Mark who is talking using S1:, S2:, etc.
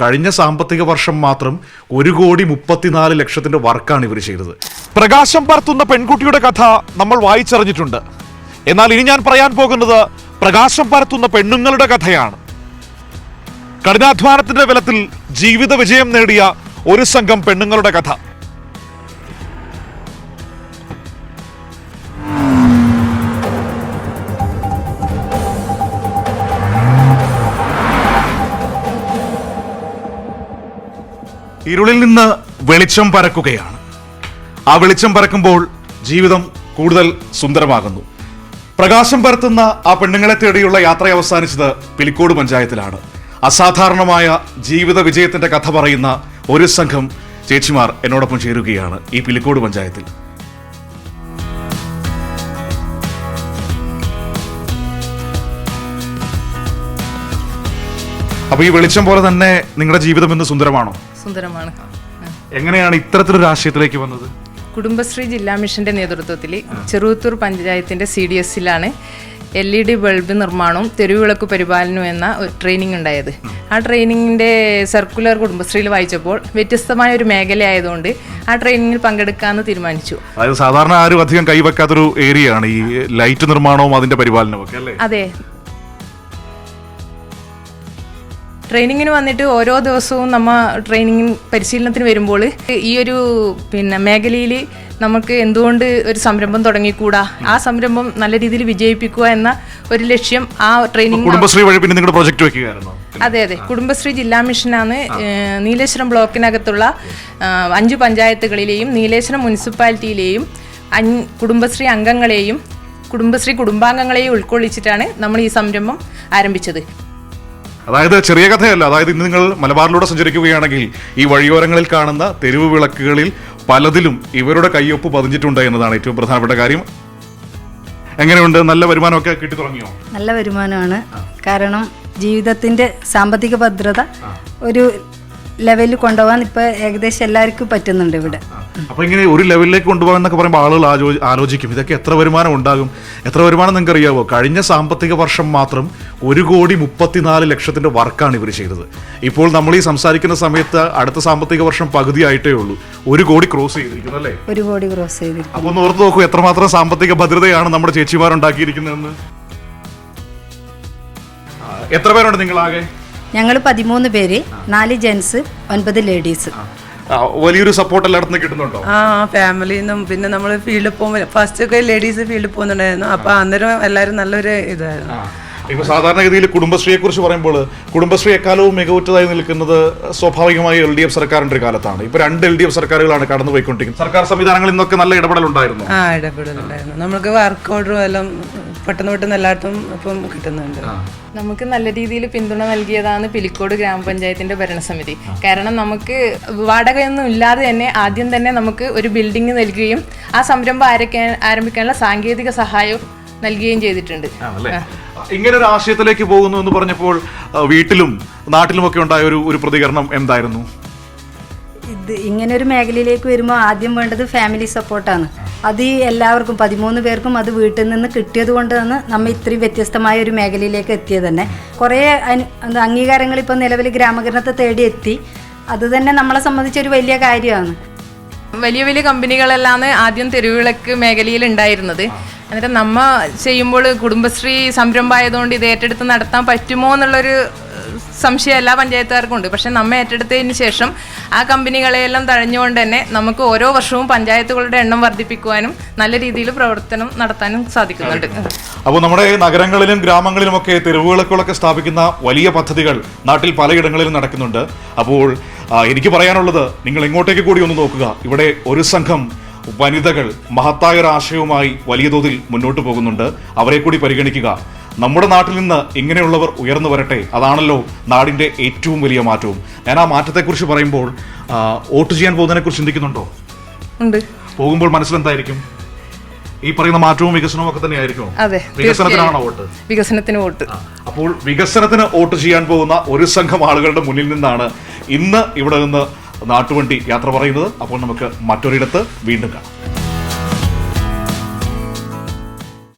S1: കഴിഞ്ഞ സാമ്പത്തിക വർഷം മാത്രം 1,34,00,000 വർക്കാണ് ഇവർ ചെയ്തത്. പ്രകാശം പരത്തുന്ന പെൺകുട്ടിയുടെ കഥ നമ്മൾ വായിച്ചറിഞ്ഞിട്ടുണ്ട്. എന്നാൽ ഇനി ഞാൻ പറയാൻ പോകുന്നത് പ്രകാശം പരത്തുന്ന പെണ്ണുങ്ങളുടെ കഥയാണ്. കഠിനാധ്വാനത്തിന്റെ ബലത്തിൽ ജീവിത വിജയം നേടിയ ഒരു സംഘം പെണ്ണുങ്ങളുടെ കഥ. ഇരുളിൽ നിന്ന് വെളിച്ചം പരക്കുകയാണ്. ആ വെളിച്ചം പരക്കുമ്പോൾ ജീവിതം കൂടുതൽ സുന്ദരമാകുന്നു. പ്രകാശം പരത്തുന്ന ആ പെണ്ണുങ്ങളെ തേടിയുള്ള യാത്ര അവസാനിച്ചത് പിലിക്കോട് പഞ്ചായത്തിലാണ്. അസാധാരണമായ ജീവിത വിജയത്തിന്റെ കഥ പറയുന്ന ഒരു സംഘം ചേച്ചിമാർ എന്നോടൊപ്പം ചേരുകയാണ് ഈ പിലിക്കോട് പഞ്ചായത്തിൽ. അപ്പൊ ഈ വെളിച്ചം പോലെ തന്നെ നിങ്ങളുടെ ജീവിതം ഇന്ന് സുന്ദരമാണോ?
S2: സുന്ദരമാണ്.
S1: എങ്ങനെയാണ് ഇത്തരത്തിലൊരു ആശയത്തിലേക്ക് വന്നത്?
S2: കുടുംബശ്രീ ജില്ലാ മിഷന്റെ നേതൃത്വത്തിൽ ചെറുവത്തൂർ പഞ്ചായത്തിന്റെ CDS-ലാണ് LED ബൾബ് നിർമ്മാണവും തെരുവിളക്ക് പരിപാലനവും എന്ന ട്രെയിനിങ് ഉണ്ടായത്. ആ ട്രെയിനിങ്ങിന്റെ സർക്കുലർ കുടുംബശ്രീയിൽ വായിച്ചപ്പോൾ വ്യത്യസ്തമായ ഒരു മേഖലയായതുകൊണ്ട് ആ ട്രെയിനിങ്ങിൽ പങ്കെടുക്കാമെന്ന് തീരുമാനിച്ചു.
S1: അതായത് സാധാരണ ആരും അധികം കൈവെക്കാത്തൊരു ഏരിയയാണ് ഈ ലൈറ്റ് നിർമ്മാണവും അതിന്റെ പരിപാലനവും ഒക്കെ അല്ലേ?
S2: അതെ. ട്രെയിനിങ്ങിന് വന്നിട്ട് ഓരോ ദിവസവും ട്രെയിനിങ് പരിശീലനത്തിന് വരുമ്പോൾ ഈ ഒരു മേഖലയിൽ നമുക്ക് എന്തുകൊണ്ട് ഒരു സംരംഭം തുടങ്ങിക്കൂടാ, ആ സംരംഭം നല്ല രീതിയിൽ വിജയിപ്പിക്കുക എന്ന ഒരു ലക്ഷ്യം ആ ട്രെയിനിങ്.
S1: കുടുംബശ്രീ വഴി പിന്നെ നിങ്ങളുടെ പ്രോജക്റ്റ് വെക്കുകയായിരുന്നു?
S2: അതെ, കുടുംബശ്രീ ജില്ലാ മിഷനാണ് നീലേശ്വരം ബ്ലോക്കിനകത്തുള്ള 5 പഞ്ചായത്തുകളിലെയും നീലേശ്വരം മുനിസിപ്പാലിറ്റിയിലെയും കുടുംബശ്രീ അംഗങ്ങളെയും കുടുംബശ്രീ കുടുംബാംഗങ്ങളെയും ഉൾക്കൊള്ളിച്ചിട്ടാണ് നമ്മൾ ഈ സംരംഭം ആരംഭിച്ചത്.
S1: അതായത് ചെറിയ കഥയല്ല. അതായത് ഇന്ന് നിങ്ങൾ മലബാറിലൂടെ സഞ്ചരിക്കുകയാണെങ്കിൽ ഈ വഴിയോരങ്ങളിൽ കാണുന്ന തെരുവ് വിളക്കുകളിൽ പലതിലും ഇവരുടെ കയ്യൊപ്പ് പതിഞ്ഞിട്ടുണ്ട് എന്നതാണ് ഏറ്റവും പ്രധാനപ്പെട്ട കാര്യം. എങ്ങനെയുണ്ട്? നല്ല വരുമാനമൊക്കെ കിട്ടി തുടങ്ങിയോ?
S3: നല്ല വരുമാനമാണ്. കാരണം ജീവിതത്തിന്റെ സാമ്പത്തിക ഭദ്രത ഒരു ലെവലിൽ കൊണ്ടുപോകാൻ ഇപ്പൊ ഏകദേശം എല്ലാവർക്കും പറ്റുന്നുണ്ട് ഇവിടെ.
S1: അപ്പൊ ഇങ്ങനെ ഒരു ലെവലിലേക്ക് കൊണ്ടുപോകാൻ എന്നൊക്കെ പറയുമ്പോൾ ആളുകൾ ആലോചിക്കും ഇതൊക്കെ എത്ര വരുമാനം ഉണ്ടാകും. എത്ര വരുമാനം നിങ്ങൾക്ക് അറിയാവോ? കഴിഞ്ഞ സാമ്പത്തിക വർഷം മാത്രം 1,34,00,000 വർക്കാണ് ഇവർ ചെയ്തത്. ഇപ്പോൾ നമ്മൾ ഈ സംസാരിക്കുന്ന സമയത്ത് അടുത്ത സാമ്പത്തിക വർഷം പകുതിയായിട്ടേ ഉള്ളൂ. 1 കോടി ക്രോസ് ചെയ്തിരിക്കുന്നു അല്ലേ?
S3: 1 കോടി ക്രോസ് ചെയ്തിരിക്കുന്നു.
S1: അപ്പൊ ഒന്ന് ഓർത്ത് നോക്കൂ എത്രമാത്രം സാമ്പത്തിക ഭദ്രതയാണ് നമ്മുടെ ചേച്ചിമാർ ഉണ്ടാക്കിയിരിക്കുന്നതെന്ന്. എത്ര പേരുണ്ട് നിങ്ങളാകെ?
S3: ഞങ്ങൾ 13 പേര്, 4 ജെന്റ്സ്, 9 ലേഡീസ്.
S1: വലിയൊരു സപ്പോർട്ട് എല്ലായിടത്തും കിട്ടുന്നുണ്ടോ?
S4: ഫാമിലിയിൽ നിന്നും പിന്നെ നമ്മൾ ഫീൽഡിൽ പോകുമ്പോൾ ഫസ്റ്റ് ഒക്കെ ലേഡീസ് ഫീൽഡിൽ പോകുന്നുണ്ടായിരുന്നു. അപ്പൊ അന്നേരം എല്ലാവരും നല്ലൊരു ഇതായിരുന്നു.
S1: ഇപ്പൊ സാധാരണഗതിയിൽ കുടുംബശ്രീയെ കുറിച്ച് പറയുമ്പോൾ കുടുംബശ്രീ എക്കാലവും മികവുറ്റതായി നിൽക്കുന്നത് സ്വാഭാവികമായി LDF സർക്കാരിന്റെ കാലത്താണ്. ഇപ്പൊ 2 LDF സർക്കാരുകളാണ് കടന്നുപോയിക്കൊണ്ടിരിക്കുന്നത്. സർക്കാർ സംവിധാനങ്ങളിൽ നിന്നൊക്കെ നല്ല ഇടപെടലുണ്ടായിരുന്നു.
S4: ഇടപെടലുണ്ടായിരുന്നു. നമുക്ക് വർക്ക് ഓർഡറും എല്ലാം പെട്ടെന്ന് എല്ലായിടത്തും ഇപ്പം കിട്ടുന്നുണ്ട്.
S2: നമുക്ക് നല്ല രീതിയിൽ പിന്തുണ നൽകിയതാണ് പിലിക്കോട് ഗ്രാമപഞ്ചായത്തിന്റെ ഭരണസമിതി. കാരണം നമുക്ക് വാടകയൊന്നും ഇല്ലാതെ തന്നെ ആദ്യം തന്നെ നമുക്ക് ഒരു ബിൽഡിംഗ് നൽകുകയും ആ സംരംഭം ആരംഭിക്കാനുള്ള സാങ്കേതിക സഹായം നൽകുകയും ചെയ്തിട്ടുണ്ട്.
S1: ഇങ്ങനെ ഒരു ആശയത്തിലേക്ക് പോകുന്നു എന്ന് പറഞ്ഞപ്പോൾ വീട്ടിലും നാട്ടിലുമൊക്കെ ഉണ്ടായ ഒരു പ്രതികരണം എന്തായിരുന്നു?
S3: ഇങ്ങനെ ഒരു മേഖലയിലേക്ക് വരുമ്പോൾ ആദ്യം വേണ്ടത് ഫാമിലി സപ്പോർട്ടാണ്. അത് എല്ലാവർക്കും 13 പേർക്കും അത് വീട്ടിൽ നിന്ന് കിട്ടിയത് കൊണ്ടാണ് നമ്മൾ ഇത്രയും വ്യത്യസ്തമായ ഒരു മേഖലയിലേക്ക് എത്തിയത് തന്നെ. കുറേ അംഗീകാരങ്ങൾ ഇപ്പോൾ നിലവിൽ ഗ്രാമീണത്തെ തേടി എത്തി. അത് തന്നെ നമ്മളെ സംബന്ധിച്ചൊരു വലിയ കാര്യമാണ്.
S2: വലിയ കമ്പനികളെല്ലാം ആദ്യം തെരുവിളക്ക് മേഖലയിൽ ഉണ്ടായിരുന്നത്. എന്നിട്ട് നമ്മ ചെയ്യുമ്പോൾ കുടുംബശ്രീ സംരംഭമായതുകൊണ്ട് ഇത് ഏറ്റെടുത്ത് നടത്താൻ പറ്റുമോ എന്നുള്ളൊരു സംശയം എല്ലാ പഞ്ചായത്തുകാർക്കും ഉണ്ട്. പക്ഷെ നമ്മ ഏറ്റെടുത്തതിന് ശേഷം ആ കമ്പനികളെയെല്ലാം തഴഞ്ഞുകൊണ്ട് തന്നെ നമുക്ക് ഓരോ വർഷവും പഞ്ചായത്തുകളുടെ എണ്ണം വർദ്ധിപ്പിക്കുവാനും നല്ല രീതിയിൽ പ്രവർത്തനം നടത്താനും സാധിക്കുന്നുണ്ട്.
S1: അപ്പോൾ നമ്മുടെ നഗരങ്ങളിലും ഗ്രാമങ്ങളിലുമൊക്കെ തെരുവുവിളക്കുകളൊക്കെ സ്ഥാപിക്കുന്ന വലിയ പദ്ധതികൾ നാട്ടിൽ പലയിടങ്ങളിലും നടക്കുന്നുണ്ട്. അപ്പോൾ എനിക്ക് പറയാനുള്ളത് നിങ്ങൾ ഇങ്ങോട്ടേക്ക് കൂടി ഒന്ന് നോക്കുക. ഇവിടെ ഒരു സംഘം വനിതകൾ മഹത്തായ ഒരു ആശയവുമായി വലിയ തോതിൽ മുന്നോട്ട് പോകുന്നുണ്ട്. അവരെ കൂടി പരിഗണിക്കുക. നമ്മുടെ നാട്ടിൽ നിന്ന് ഇങ്ങനെയുള്ളവർ ഉയർന്നു വരട്ടെ. അതാണല്ലോ നാടിന്റെ ഏറ്റവും വലിയ മാറ്റവും. ഞാൻ ആ മാറ്റത്തെക്കുറിച്ച് പറയുമ്പോൾ വോട്ട് ചെയ്യാൻ പോകുന്നതിനെ കുറിച്ച് ചിന്തിക്കുന്നുണ്ടോ? പോകുമ്പോൾ മനസ്സിലെന്തായിരിക്കും? ഈ പറയുന്ന മാറ്റവും വികസനവും ഒക്കെ തന്നെയായിരിക്കും. വികസനത്തിനാണോ വോട്ട്?
S2: വികസനത്തിന് വോട്ട്.
S1: അപ്പോൾ വികസനത്തിന് വോട്ട് ചെയ്യാൻ പോകുന്ന ഒരു സംഘം ആളുകളുടെ മുന്നിൽ നിന്നാണ് ഇന്ന് ഇവിടെ നിന്ന് നാട്ടുവണ്ടി യാത്ര പറയുന്നത്. അപ്പോൾ നമുക്ക് മറ്റൊരിടത്ത് വീണ്ടും കാണാം.